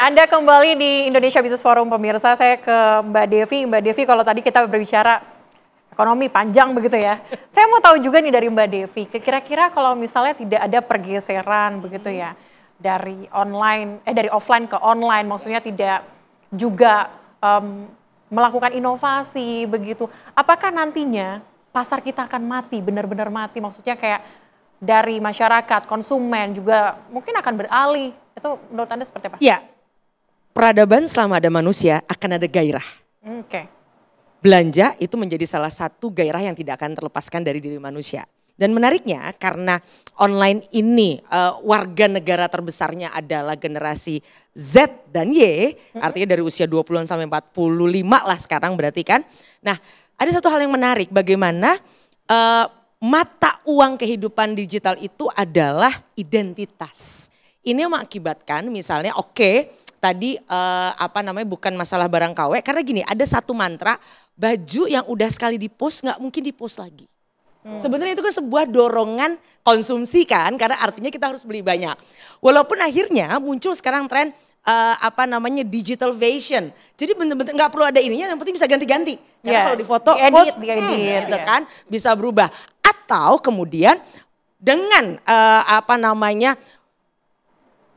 Anda kembali di Indonesia Business Forum pemirsa. Saya ke Mbak Devi. Mbak Devi, kalau tadi kita berbicara ekonomi panjang begitu ya. Saya mau tahu juga nih dari Mbak Devi, kira-kira kalau misalnya tidak ada pergeseran begitu ya dari offline ke online, maksudnya tidak juga melakukan inovasi begitu. Apakah nantinya pasar kita akan mati, benar-benar mati? Maksudnya kayak dari masyarakat, konsumen juga mungkin akan beralih. Itu menurut Anda seperti apa? Ya, peradaban selama ada manusia akan ada gairah. Oke. Belanja itu menjadi salah satu gairah yang tidak akan terlepaskan dari diri manusia. Dan menariknya karena online ini warga negara terbesarnya adalah generasi Z dan Y, artinya dari usia 20-an sampai 45 lah sekarang berarti kan. Nah, ada satu hal yang menarik, bagaimana mata uang kehidupan digital itu adalah identitas. Ini yang mengakibatkan misalnya tadi bukan masalah barang KW, karena gini, ada satu mantra, baju yang udah sekali di-post nggak mungkin di-post lagi. Sebenarnya itu kan sebuah dorongan konsumsi kan, karena artinya kita harus beli banyak. Walaupun akhirnya muncul sekarang tren digital version. Jadi benar-benar nggak perlu ada ininya, yang penting bisa ganti-ganti. Karena kalau di foto post gitu kan bisa berubah. Atau kemudian dengan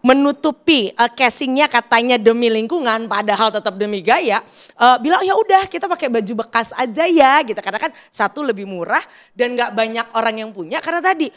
menutupi casingnya katanya demi lingkungan, padahal tetap demi gaya, bilang ya udah kita pakai baju bekas aja ya gitu. Karena kan satu lebih murah dan nggak banyak orang yang punya, karena tadi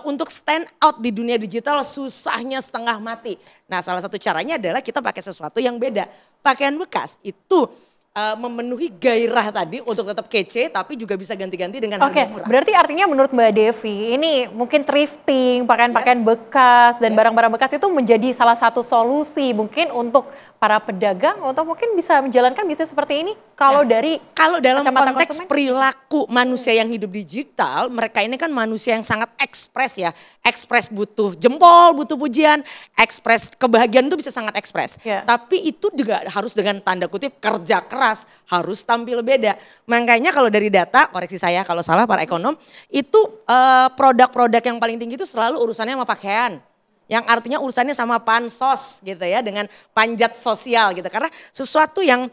untuk stand out di dunia digital susahnya setengah mati. Nah, salah satu caranya adalah kita pakai sesuatu yang beda. Pakaian bekas itu memenuhi gairah tadi untuk tetap kece, tapi juga bisa ganti-ganti dengan harga murah. Berarti artinya menurut Mbak Devi, ini mungkin thrifting, pakaian-pakaian bekas dan barang-barang bekas itu menjadi salah satu solusi mungkin untuk para pedagang untuk mungkin bisa menjalankan bisnis seperti ini. Kalau dalam konteks konsumen, perilaku manusia yang hidup digital, mereka ini kan manusia yang sangat ekspres ya. Ekspres butuh jempol, butuh pujian, ekspres kebahagiaan itu bisa sangat ekspres. Tapi itu juga harus dengan tanda kutip kerja keras, harus tampil beda. Makanya kalau dari data, koreksi saya kalau salah para ekonom, itu produk-produk yang paling tinggi itu selalu urusannya sama pakaian. Yang artinya urusannya sama pansos gitu ya, dengan panjat sosial gitu. Karena sesuatu yang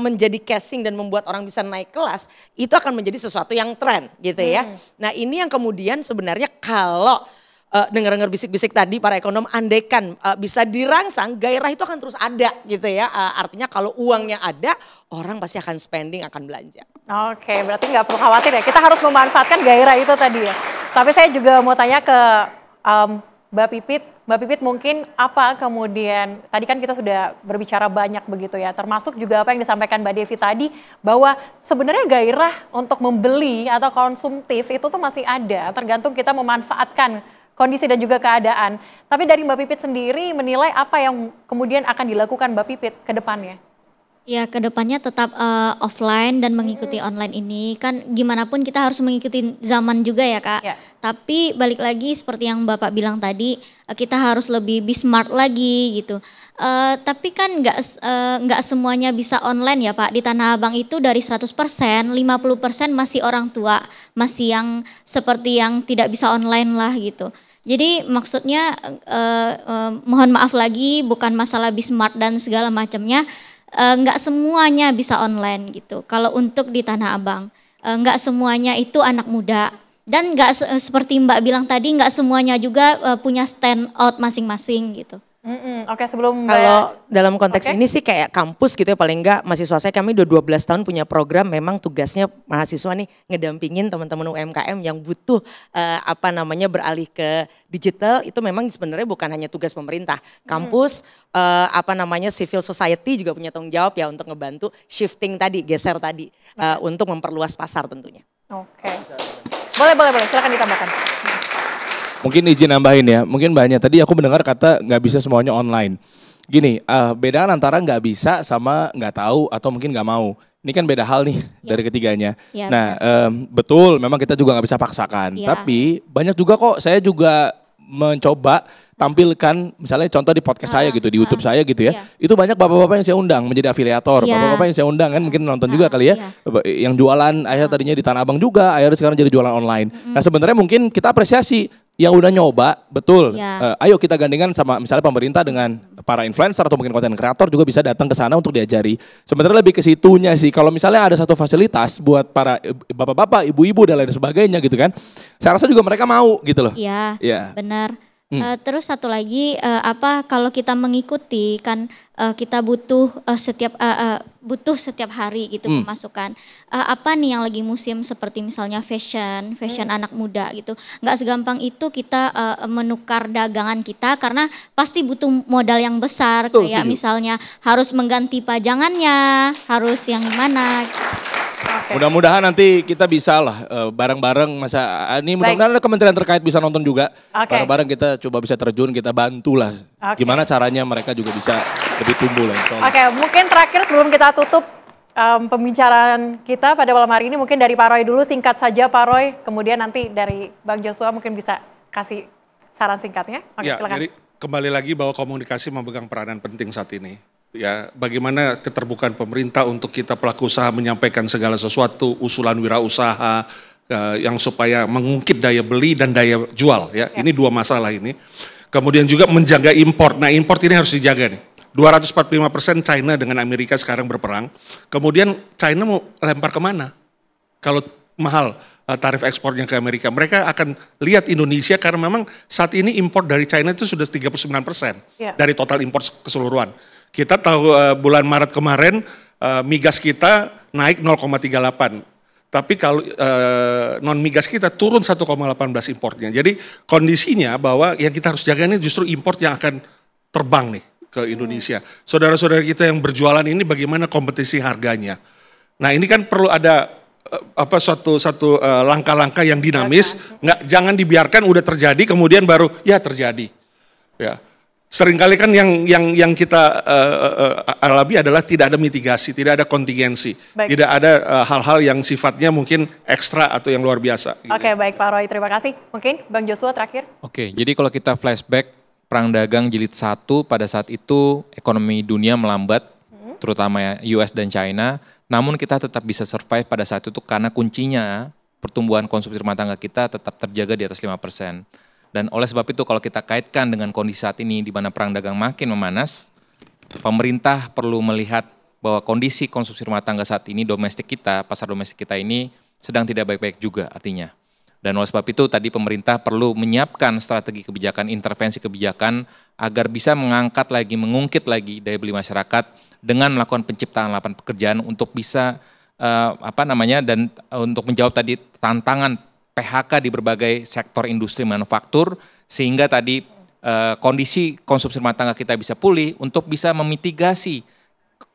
menjadi casing dan membuat orang bisa naik kelas, itu akan menjadi sesuatu yang tren gitu ya. Nah, ini yang kemudian sebenarnya kalau dengar-dengar bisik-bisik tadi para ekonom, andaikan bisa dirangsang, gairah itu akan terus ada gitu ya. Artinya kalau uangnya ada, orang pasti akan spending, akan belanja. Oke, berarti nggak perlu khawatir ya, kita harus memanfaatkan gairah itu tadi ya. Tapi saya juga mau tanya ke Mbak Pipit. Mbak Pipit, mungkin apa kemudian, tadi kan kita sudah berbicara banyak begitu ya, termasuk juga apa yang disampaikan Mbak Devi tadi, bahwa sebenarnya gairah untuk membeli atau konsumtif itu tuh masih ada, tergantung kita memanfaatkan kondisi dan juga keadaan. Tapi dari Mbak Pipit sendiri menilai apa yang kemudian akan dilakukan Mbak Pipit ke depannya? Ya, ke depannya tetap offline dan mengikuti online ini. Kan gimana pun kita harus mengikuti zaman juga ya Kak. Tapi balik lagi seperti yang Bapak bilang tadi, kita harus lebih be smart lagi gitu. Tapi kan nggak semuanya bisa online ya Pak. Di Tanah Abang itu dari 100%, 50% masih orang tua. Masih yang seperti yang tidak bisa online lah gitu. Jadi maksudnya mohon maaf lagi, bukan masalah be smart dan segala macamnya. Nggak semuanya bisa online gitu. Kalau untuk di Tanah Abang, nggak semuanya itu anak muda. Dan nggak seperti Mbak bilang tadi, nggak semuanya juga punya stand out masing-masing gitu. Oke, sebelum kalau dalam konteks ini sih kayak kampus gitu ya, paling enggak mahasiswa saya, kami udah 12 tahun punya program, memang tugasnya mahasiswa nih ngedampingin teman-teman UMKM yang butuh beralih ke digital. Itu memang sebenarnya bukan hanya tugas pemerintah. Kampus civil society juga punya tanggung jawab ya untuk ngebantu shifting tadi, geser tadi untuk memperluas pasar tentunya. Oke. Boleh, silakan ditambahkan. Mungkin izin nambahin ya, mungkin banyak. Tadi aku mendengar kata nggak bisa semuanya online. Gini, bedaan antara nggak bisa sama nggak tahu atau mungkin nggak mau. Ini kan beda hal nih dari ketiganya. Nah, betul memang kita juga nggak bisa paksakan. Tapi banyak juga kok, saya juga mencoba tampilkan misalnya contoh di podcast saya gitu, di YouTube saya gitu ya. Itu banyak bapak-bapak yang saya undang menjadi afiliator. Bapak-bapak yang saya undang kan mungkin nonton juga kali ya. Yang jualan akhirnya tadinya di Tanah Abang juga, akhirnya sekarang jadi jualan online. Nah, sebenarnya mungkin kita apresiasi. yang udah nyoba, betul. Ya. Ayo kita gandengan sama misalnya pemerintah dengan para influencer atau mungkin konten kreator juga bisa datang ke sana untuk diajari. Sebenarnya lebih ke situnya sih. Kalau misalnya ada satu fasilitas buat para bapak-bapak, ibu-ibu dan lain sebagainya gitu kan. Saya rasa juga mereka mau gitu loh. Iya, Iya. benar. Terus satu lagi kalau kita mengikuti kan kita butuh setiap hari gitu pemasukan. Apa nih yang lagi musim seperti misalnya fashion anak muda gitu. Nggak segampang itu kita menukar dagangan kita karena pasti butuh modal yang besar. Betul, kayak setuju. misalnya harus mengganti pajangannya, harus yang gimana. Mudah-mudahan nanti kita bisa lah bareng-bareng ini mudah-mudahan kementerian terkait bisa nonton juga. Bareng-bareng kita coba bisa terjun, kita bantu lah. Gimana caranya mereka juga bisa lebih tumbuh lah. Oke, mungkin terakhir sebelum kita tutup pembicaraan kita pada malam hari ini mungkin dari Pak Roy dulu singkat saja Pak Roy, kemudian nanti dari Bang Joshua mungkin bisa kasih saran singkatnya. Oke, Ya, silakan. jadi kembali lagi bahwa komunikasi memegang peranan penting saat ini. Ya, bagaimana keterbukaan pemerintah untuk kita pelaku usaha menyampaikan segala sesuatu, usulan wirausaha yang supaya mengungkit daya beli dan daya jual. Ya, ini dua masalah ini. Kemudian juga menjaga impor. Nah, impor ini harus dijaga nih. 245% China dengan Amerika sekarang berperang. Kemudian China mau lempar kemana? Kalau mahal tarif ekspornya ke Amerika, mereka akan lihat Indonesia karena memang saat ini impor dari China itu sudah 39% dari total impor keseluruhan. Kita tahu bulan Maret kemarin migas kita naik 0,38. Tapi kalau non migas kita turun 1,18 importnya. Jadi kondisinya bahwa yang kita harus jaga ini justru import yang akan terbang nih ke Indonesia. Saudara-saudara kita yang berjualan ini bagaimana kompetisi harganya. Nah, ini kan perlu ada suatu langkah-langkah yang dinamis, jangan dibiarkan udah terjadi kemudian baru ya terjadi. Ya. Seringkali kan yang kita alami adalah tidak ada mitigasi, tidak ada kontingensi, tidak ada hal-hal yang sifatnya mungkin ekstra atau yang luar biasa. Gitu. Oke, baik Pak Roy, terima kasih. Mungkin Bang Joshua terakhir. Oke, jadi kalau kita flashback Perang Dagang Jilid 1 pada saat itu ekonomi dunia melambat, terutama US dan China, namun kita tetap bisa survive pada saat itu karena kuncinya pertumbuhan konsumsi rumah tangga kita tetap terjaga di atas 5%. Dan oleh sebab itu kalau kita kaitkan dengan kondisi saat ini di mana perang dagang makin memanas, pemerintah perlu melihat bahwa kondisi konsumsi rumah tangga saat ini domestik kita, pasar domestik kita ini sedang tidak baik-baik juga artinya. Dan oleh sebab itu tadi pemerintah perlu menyiapkan strategi kebijakan, intervensi kebijakan agar bisa mengangkat lagi, mengungkit lagi daya beli masyarakat dengan melakukan penciptaan lapangan pekerjaan untuk bisa dan untuk menjawab tadi tantangan PHK di berbagai sektor industri manufaktur sehingga tadi kondisi konsumsi rumah tangga kita bisa pulih untuk bisa memitigasi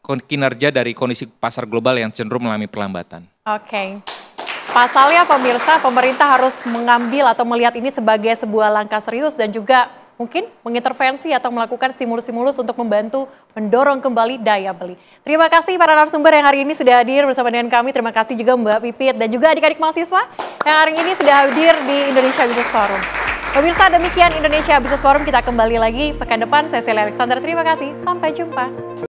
kinerja dari kondisi pasar global yang cenderung mengalami perlambatan. Oke. Pasalnya pemirsa, pemerintah harus mengambil atau melihat ini sebagai sebuah langkah serius dan juga mungkin mengintervensi atau melakukan stimulus-stimulus untuk membantu mendorong kembali daya beli. Terima kasih para narasumber yang hari ini sudah hadir bersama dengan kami. Terima kasih juga Mbak Pipit dan juga adik-adik mahasiswa yang hari ini sudah hadir di Indonesia Business Forum. Pemirsa, demikian Indonesia Business Forum. Kita kembali lagi pekan depan. Saya Celia Alexander. Terima kasih. Sampai jumpa.